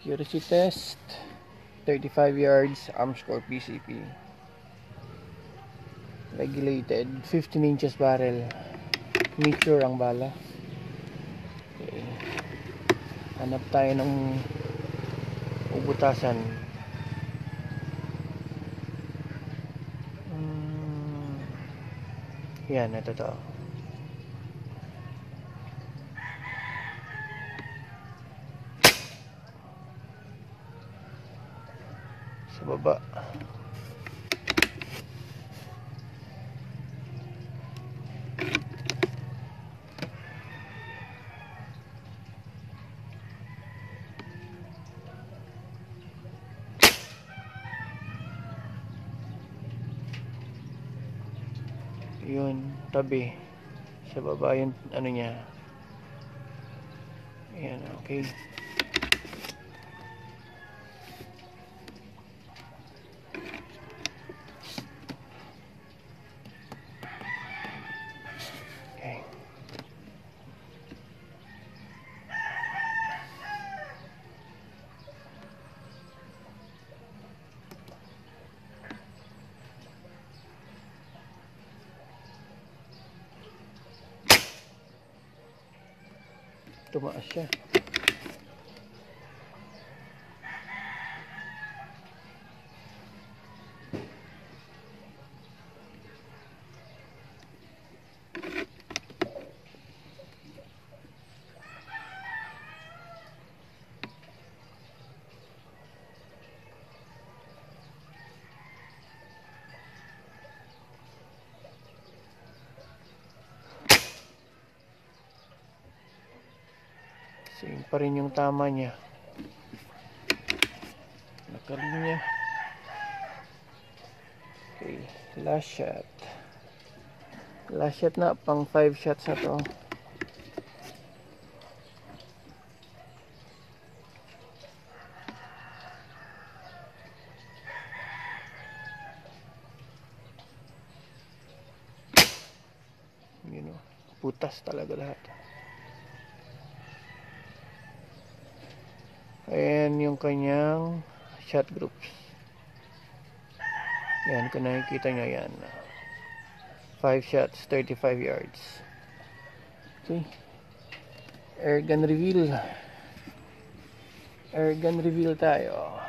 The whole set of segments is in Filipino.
Accuracy test, 35 yards, arms core PCP. Regulated, 15 inches barrel. Mature ang bala. Okay. Hanap tayo ng ubutasan. Yan, ito to. Sa baba. Yun, tabi. Sa baba yung ano niya. Ayan, okay. Okay. Tumaas siya. Same pa rin yung tama niya. Nakalinya. Okay, last shot. Last shot na, pang 5 shots na to. You know, putas talaga lahat. Ayan yung kanyang shot groups. Yan, kung nakikita nyo yan. 5 shots, 35 yards. Okay. Air gun reveal. Air gun reveal tayo.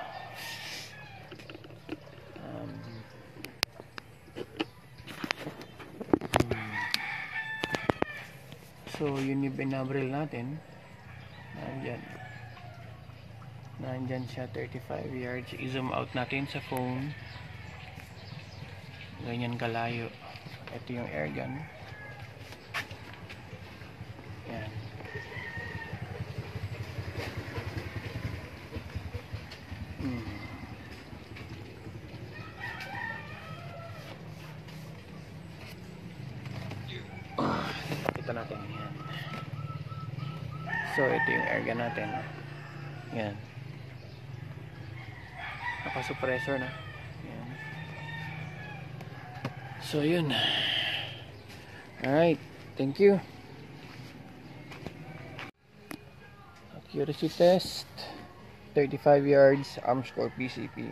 So, yun yung binabril natin. Nandyan siya, 35 yards. I-zoom out natin sa phone. Ganyan kalayo. Ito yung air gun. Yan. Kita natin yan. So, ito yung air gun natin. Yan. Naka-suppressor na. Yan. So, yun. Alright. Thank you. Accuracy test, 35 yards, arms core PCP.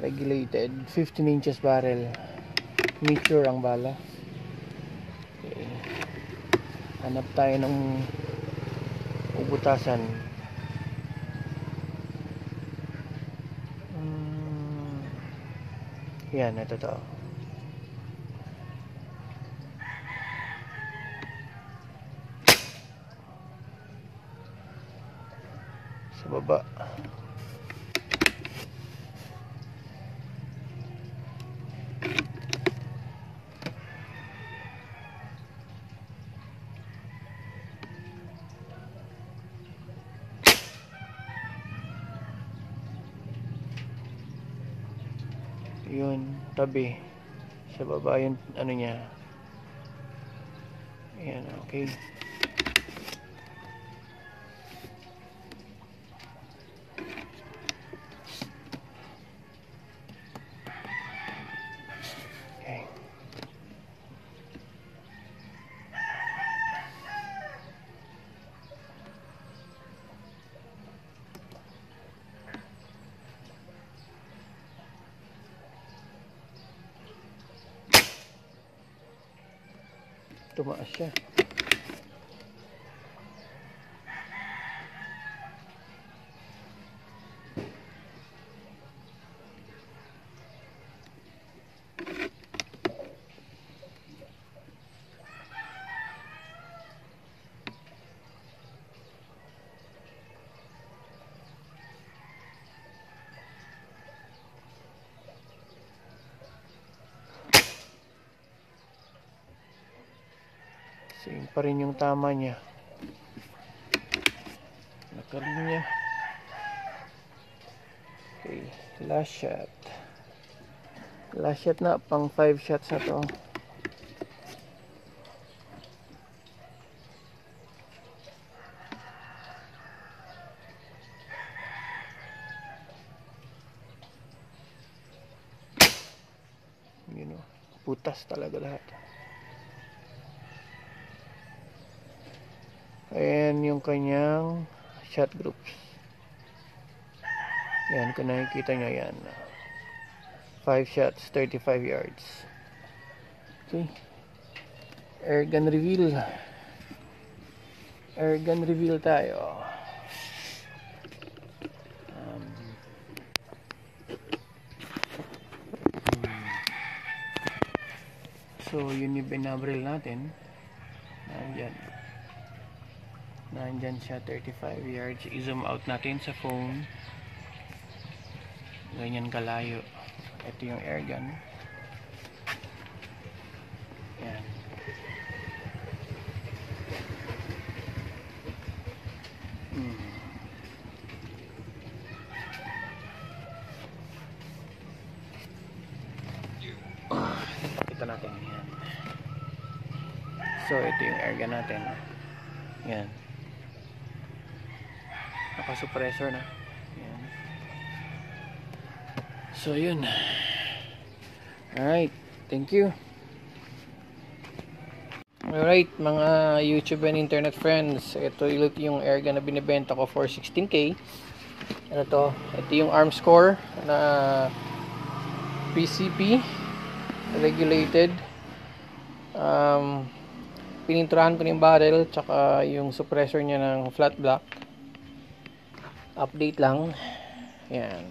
Regulated, 15 inches barrel. Mature ang bala. Okay. Hanap tayo ng ubutasan. Yan, ito to. Sa baba. Yun, tabi. Sa baba yung ano niya. Ayan, okay. Okay. tumaas siya. Same pa rin yung tama niya. Nakalinya. Okay, last shot. Last shot na, pang 5 shots na to. You know, putas talaga lahat. Ayan yung kanyang shot groups. Yan, kung nakikita nyo yan. 5 shots, 35 yards. Okay. Air gun reveal. Air gun reveal tayo. So, yun yung binabril natin. Nandyan siya, 35 yards. I-zoom out natin sa phone. Ganyan kalayo. Ito yung air gun. Yan. Ito natin. Yan. So, ito yung air gun natin. Yan. Naka-suppressor na. Yan. So, yun. Alright. Thank you. Alright, mga YouTube and internet friends. Ito ulit yung airgun na binibenta ko for 16K. Ano to? Ito yung Armscore na PCP regulated. Pininturahan ko yung barrel tsaka yung suppressor niya ng flat black. Update lang. Yan.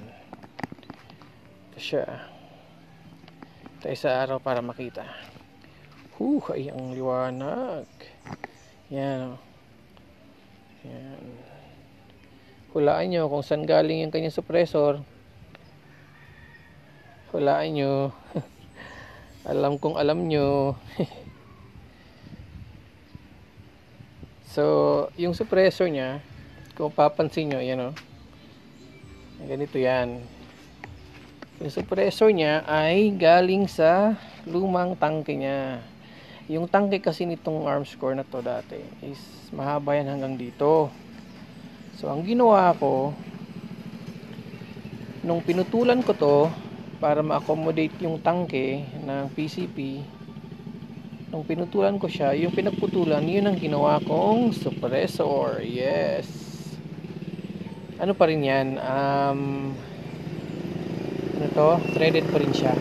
Ito siya. Ito isa araw para makita. Ay ang liwanag. Yan. Yan. Hulaan nyo kung saan galing yung kanyang suppressor. Hulaan nyo. Alam kong alam nyo. So, yung suppressor niya, kung papansin nyo, yan o. Ganito yan. Yung suppressor niya ay galing sa lumang tangke niya. Yung tangke kasi nitong Armscore na to dati is mahaba yan hanggang dito. So, ang ginawa ko, nung pinutulan ko to, para ma-accommodate yung tangke ng PCP, nung pinutulan ko siya, yung pinagputulan, yun ang ginawa kong suppressor. Yes. Ano pa rin yan? Ano to? Threaded pa rin siya.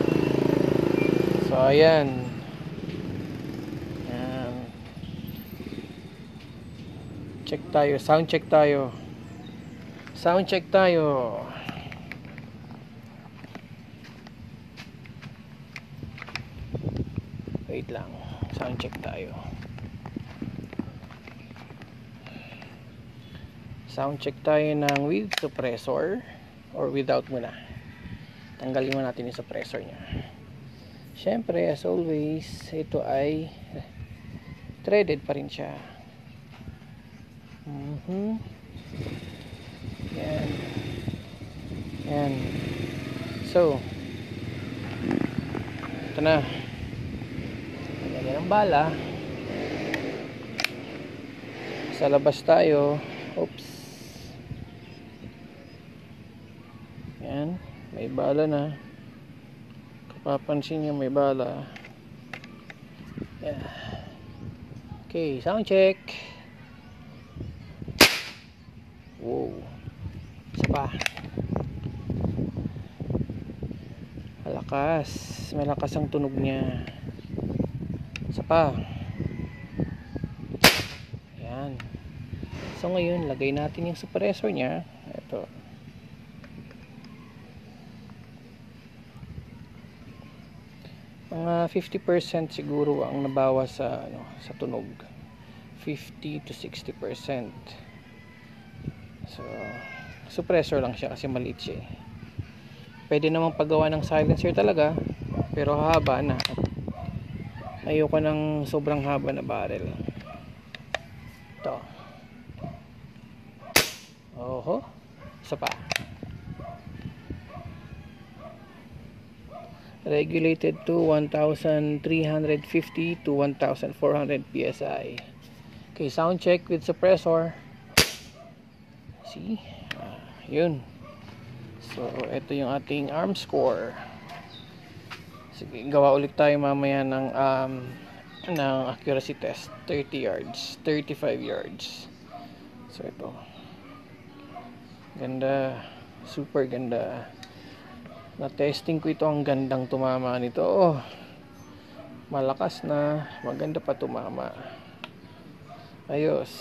So, ayan. Check tayo. Sound check tayo. Sound check tayo. Wait lang. Sound check tayo. Sound check tayo ng with suppressor or without muna. Tanggalin mo natin yung suppressor nya. Syempre, as always, ito ay threaded pa rin siya. Yan. Yan. So, ito na. Lagyan ng bala. Sa labas tayo. Oops. Yan. May bala na. Kapapansin nyo may bala. Yan. Okay, sound check. Wow. Isa pa. Malakas. Malakas ang tunog niya. Isa pa. So ngayon, lagay natin yung suppressor niya. Ito. Mga 50% siguro ang nabawas sa sa tunog. 50 to 60%. So, suppressor lang siya kasi maliit siya. Pwede namang paggawa ng silencer talaga, pero haba na. Ayoko ng sobrang haba na barrel. Ito. Oho. Isa pa. Regulated to 1,350 to 1,400 PSI. Okay, sound check with suppressor. See? Yun. So, ito yung ating arm score. Sige, gawa ulit tayo mamaya ng accuracy test. 30 yards, 35 yards. So, ito. Ganda. Super ganda. Na-testing ko ito, ang gandang tumama nito. Oh, malakas na. Maganda pa tumama. Ayos.